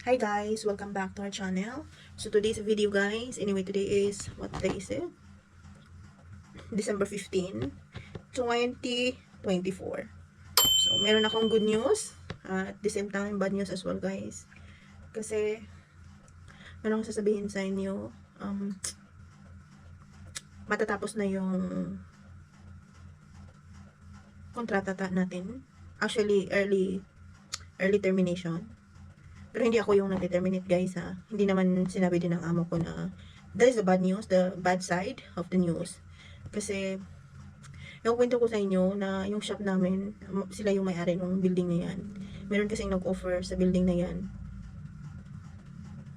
Hi guys, welcome back to our channel. So today's video guys, anyway today is, what day is it? December 15, 2024. So meron akong good news, at the same time bad news as well guys. Kasi meron akong sasabihin sa inyo, matatapos na yung kontrata natin. Actually, early termination. Pero hindi ako yung nag-terminate guys ha. Hindi naman sinabi din ng amo ko na that is the bad news, the bad side of the news. Kasi yung kwento ko sa inyo na yung shop namin, sila yung may-ari ng building na yan. Meron kasing nag-offer sa building na yan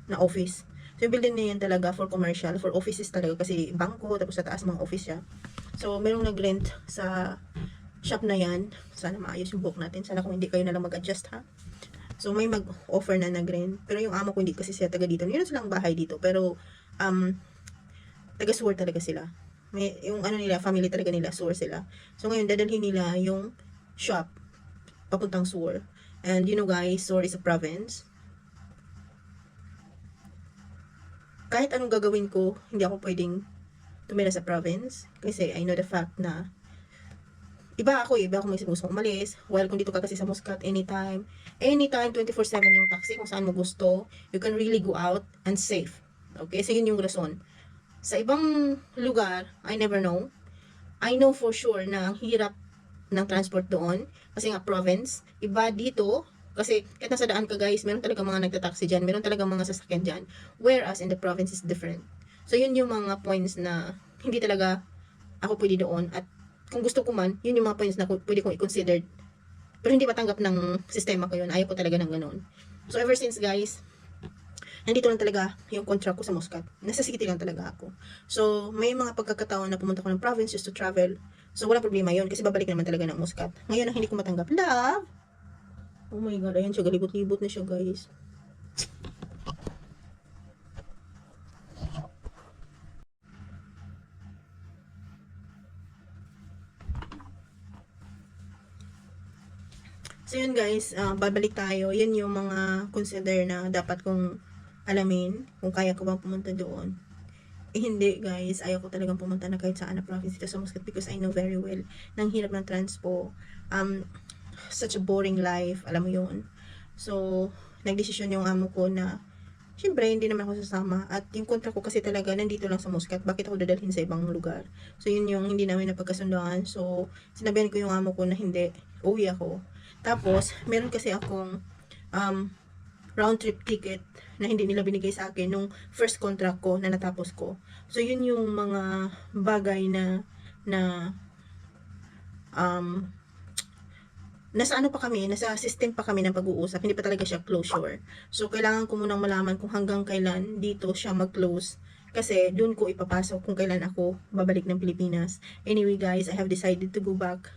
na office. So yung building na yan talaga for commercial, for offices talaga kasi bangko, tapos sa taas mga office siya. So merong nag-rent sa shop na yan. Sana maayos yung book natin. Sana kung hindi kayo na lang mag-adjust ha. So, may mag-offer na nag-rent. Pero yung amo ko hindi kasi siya taga dito. Meron silang bahay dito. Pero, taga Suwar talaga sila. Yung ano nila, family talaga nila, Suwar sila. So, ngayon, dadalhin nila yung shop papuntang Suwar. And, you know guys, Suwar is a province. Kahit anong gagawin ko, hindi ako pwedeng tumira sa province. Kasi I know the fact na iba ako may gusto umalis. While kung dito ka kasi sa Muscat, anytime, 24/7 yung taxi, kung saan mo gusto, you can really go out and safe. Okay, so yun yung rason. Sa ibang lugar, I never know. I know for sure na ang hirap ng transport doon, kasi nga province. Iba dito, kasi kahit nasa daan ka guys, meron talaga mga nagtataxi dyan, meron talaga mga sasakyan dyan. Whereas in the province is different. So yun yung mga points na hindi talaga ako pwede doon, at kung gusto ko man, yun yung mga points na pwede kong i-consider. Pero hindi matanggap ng sistema ko yun. Ayaw ko talaga ng ganun. So ever since guys, nandito lang talaga yung contract ko sa Muscat. Nasa city lang talaga ako. So may mga pagkakataon na pumunta ko ng province just to travel. So walang problema yun kasi babalik naman talaga ng Muscat. Ngayon ang hindi ko matanggap, love. Oh my god, ayan siya, galibot-libot na siya guys. So yun guys, babalik tayo. Yan yung mga consider na dapat kong alamin kung kaya ko bang pumunta doon. Hindi guys, ayaw ko talagang pumunta na kahit saan na province dito sa Muscat because I know very well nang hirap ng transpo. Such a boring life, alam mo yun. So, nagdesisyon yung amo ko na syempre, hindi naman ako sasama. At yung kontra ko kasi talaga, nandito lang sa Muscat. Bakit ako dadalhin sa ibang lugar? So, yun yung hindi namin napagkasundoan. So, sinabihan ko yung amo ko na hindi, uwi ako. Tapos, meron kasi akong round trip ticket na hindi nila binigay sa akin nung first contract ko na natapos ko. So, yun yung mga bagay na um, nasa ano pa kami, nasa system pa kami ng pag-uusap, hindi pa talaga siya closure. So, kailangan ko munang malaman kung hanggang kailan dito siya mag-close. Kasi, dun ko ipapasok kung kailan ako babalik ng Pilipinas. Anyway, guys, I have decided to go back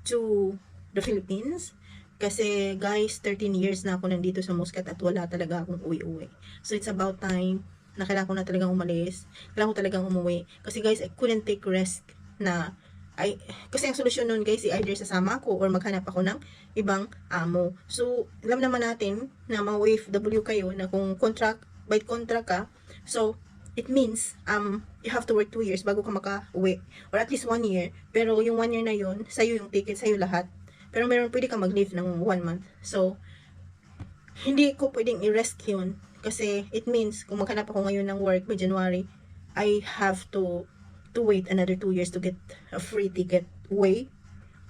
to the Philippines. Kasi, guys, 13 years na ako nandito sa Muscat at wala talaga akong uwi-uwi. So, it's about time na kailangan ko na talagang umalis. Kailangan ko talagang umuwi. Kasi, guys, I couldn't take risk na kasi ang solusyon nun guys, either sasama ako or maghanap ako ng ibang amo. So, alam naman natin na mga OFW kayo na kung contract, by contract ka, so, it means, you have to work 2 years bago ka maka-uwi. Or at least 1 year. Pero yung 1 year na yun, sa'yo yung ticket, sa'yo lahat. Pero pwede ka mag-leave ng 1 month. So, hindi ko pwedeng i-risk yun. Kasi, it means, kung maghanap ako ngayon ng work by January, I have to wait another 2 years to get a free ticket way,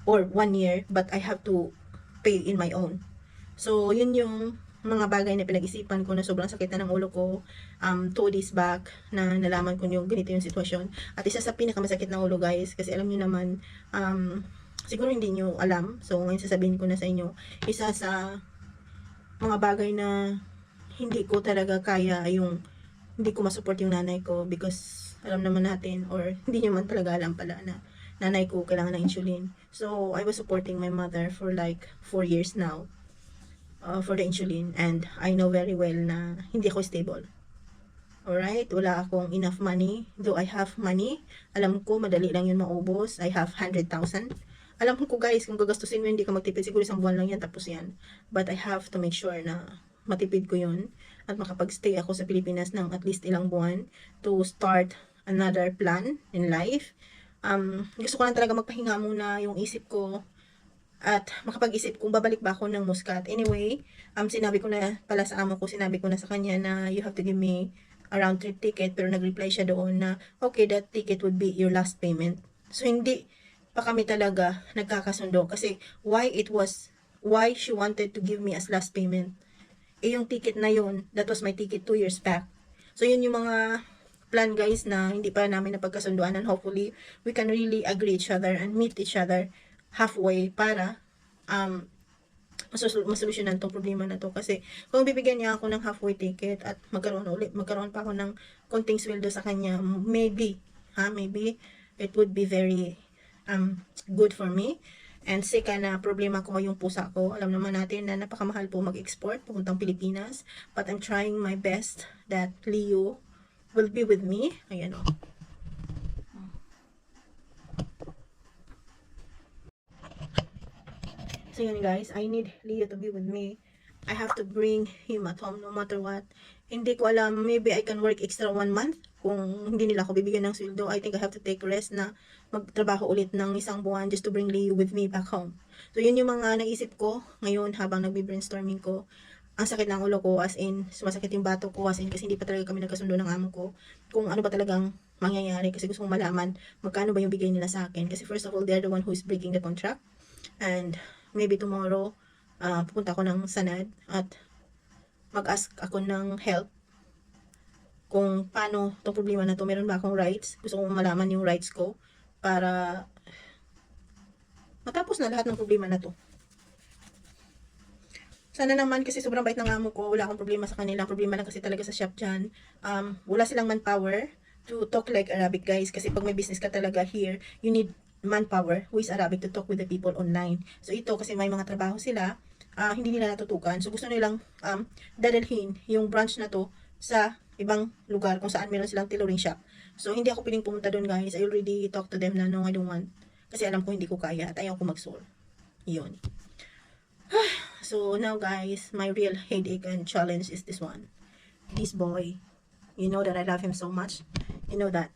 or 1 year, but I have to pay in my own. So, yun yung mga bagay na pinag-isipan ko na sobrang sakit na ng ulo ko 2 days back na nalaman ko yung ganito yung sitwasyon. At isa sa pinakamasakit na ulo guys, kasi alam niyo naman, siguro hindi niyo alam, so ngayon sasabihin ko na sa inyo, isa sa mga bagay na hindi ko talaga kaya yung hindi ko masupport yung nanay ko because alam naman natin, or hindi nyo man talaga alam pala na nanay ko kailangan ng insulin. So, I was supporting my mother for like 4 years now for the insulin, and I know very well na hindi ako stable. Alright, wala akong enough money. Though I have money, alam ko madali lang yun maubos. I have 100,000. Alam ko guys, kung gagastusin mo hindi ka magtipid, siguro isang buwan lang yan tapos yan. But I have to make sure na matipid ko yun at makapag-stay ako sa Pilipinas ng at least ilang buwan to start another plan in life. Gusto ko lang talaga magpahinga muna yung isip ko at makapag-isip kung babalik ba ako ng Muscat. Anyway, sinabi ko na pala sa amo ko, sinabi ko na sa kanya na you have to give me a round trip ticket, pero nag-reply siya doon na okay, that ticket would be your last payment. So hindi pa kami talaga nagkakasundo kasi why she wanted to give me as last payment. Yung ticket na yun, that was my ticket 2 years back. So yun yung mga plan guys na hindi pa namin napagkasunduan, and hopefully we can really agree each other and meet each other halfway para masolusyonan tong problema na to. Kasi kung bibigyan niya ako ng halfway ticket at magkaroon pa ako ng konting sweldo sa kanya, maybe it would be very good for me. And second na problema ko yung pusa ko. Alam naman natin na napakamahal po mag-export pupuntang Pilipinas, but I'm trying my best that Leo will be with me. Ayan o. So yun guys, I need Leo to be with me. I have to bring him at home no matter what. Hindi ko alam, maybe I can work extra 1 month kung hindi nila ako bibigyan ng sweldo. I think I have to take rest na magtrabaho ulit ng 1 buwan just to bring Leo with me back home. So yun yung mga naisip ko ngayon habang nagbi-brainstorming ko. Ang sakit ng ulo ko, as in, sumasakit yung bato ko, as in, kasi hindi pa talaga kami nagkasundo ng amo ko kung ano ba talagang mangyayari, kasi gusto kong malaman magkano ba yung bigay nila sa akin. Kasi first of all, they're the one who is breaking the contract, and maybe tomorrow, pupunta ako ng Sanad at mag-ask ako ng help kung paano itong problema na to. Meron ba akong rights? Gusto kong malaman yung rights ko para matapos na lahat ng problema na to. Sana naman, kasi sobrang bait ng amo ko, wala akong problema sa kanila. Problema lang kasi talaga sa shop dyan. Wala silang manpower to talk like Arabic guys, kasi pag may business ka talaga here, you need manpower who is Arabic to talk with the people online. So ito, kasi may mga trabaho sila, hindi nila natutukan. So gusto nilang dadalhin yung branch na to sa ibang lugar kung saan meron silang tailoring shop. So hindi ako piling pumunta doon guys. I already talked to them na no, I don't want. Kasi alam ko hindi ko kaya at ayaw ko mag-soul. Yun. So now guys, my real headache and challenge is this one. This boy. You know that I love him so much. You know that.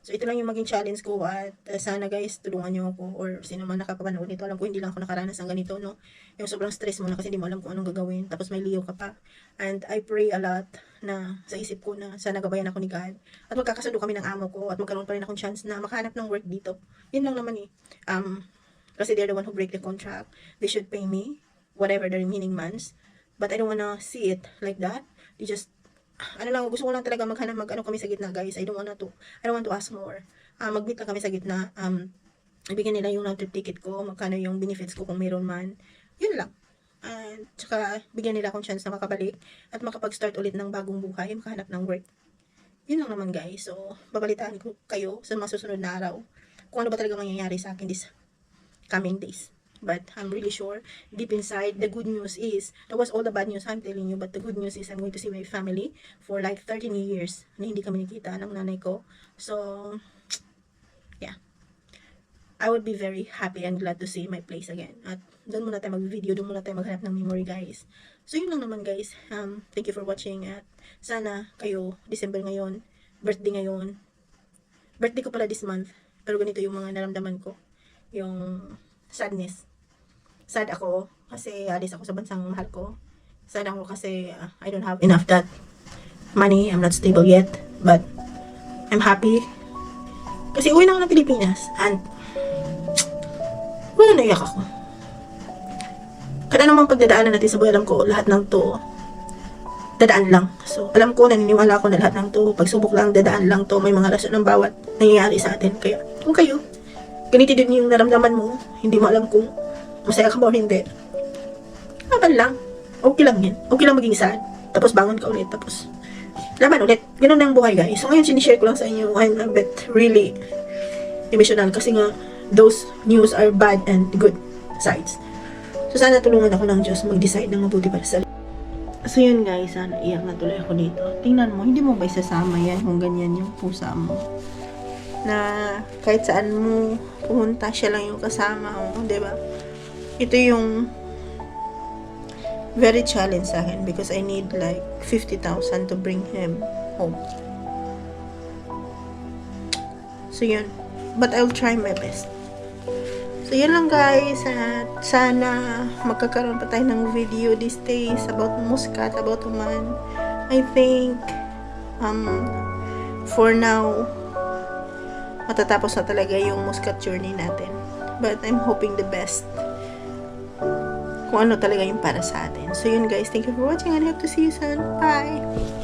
So ito lang yung maging challenge ko, at sana guys, tulungan nyo ako or sino man nakakapanood nito. Alam ko hindi lang ako nakaranas ng ganito, no? Yung sobrang stress mo na kasi hindi mo alam kung anong gagawin. Tapos may Leo ka pa. And I pray a lot na sa isip ko na sana gabayan ako ni God. At magkakasundo kami ng amo ko at magkaroon pa rin akong chance na makahanap ng work dito. Yun lang naman eh. Kasi they're the one who break the contract. They should pay me whatever the remaining months. But I don't wanna see it like that. They just gusto ko lang talaga mag-ano kami sa gitna guys. I don't want to ask more. Mag-meet lang kami sa gitna. Ibigyan nila yung round-trip ticket ko, magkano yung benefits ko kung mayroon man. Yun lang. Tsaka bigyan nila akong chance na makabalik at makapag-start ulit ng bagong buhay, makahanap ng work. Yun lang naman guys. So, babalitaan ko kayo sa mga susunod na araw kung ano ba talaga mangyayari sa akin this coming days. But I'm really sure, deep inside, the good news is, that was all the bad news I'm telling you, but the good news is I'm going to see my family for like 13 years na hindi kami nakita ng nanay ko. So, yeah. I would be very happy and glad to see my place again. At doon muna tayo mag-video, doon muna tayo maghanap ng memory guys. So, yun lang naman guys. Thank you for watching, at sana kayo, December ngayon, birthday ngayon. Birthday ko pala this month, pero ganito yung mga naramdaman ko. Yung sadness. Sad ako kasi alis ako sa bansang mahal ko. Sad ako kasi I don't have enough that money. I'm not stable yet. But I'm happy. Kasi uwi na ako ng Pilipinas. And naiyak ako. Kada namang pagdadaanan natin sa buhay, alam ko lahat ng to dadaan lang. So alam ko, naniniwala ako na lahat ng to pagsubok lang, dadaan lang to. May mga rason ng bawat nangyayari sa atin. Kaya kung kayo ganito din yung naramdaman mo, hindi mo alam kung masaya ka ba o hindi, laban lang. Okay lang yan. Okay lang maging sad. Tapos bangon ka ulit. Tapos laban ulit. Ganun na ang buhay guys. So ngayon sinishare ko lang sa inyo. I'm a bit really emotional kasi nga those news are bad and good sides. So sana tulungan ako ng Diyos mag-decide ng mabuti para sa. So yun guys, sana iyak na tuloy ako dito. Tingnan mo, hindi mo ba isasama yan kung ganyan yung pusa mo? Na kahit saan mo pumunta, siya lang yung kasama mo, diba? Ito yung very challenge sa akin because I need like 50,000 to bring him home. So yun. But I'll try my best. So yun lang guys, at sana magkakaroon pa tayo ng video these days about Muscat, about Oman. I think for now matatapos na talaga yung Muscat journey natin. But I'm hoping the best kung ano talaga yung para sa atin. So yun guys, thank you for watching and I hope to see you soon. Bye!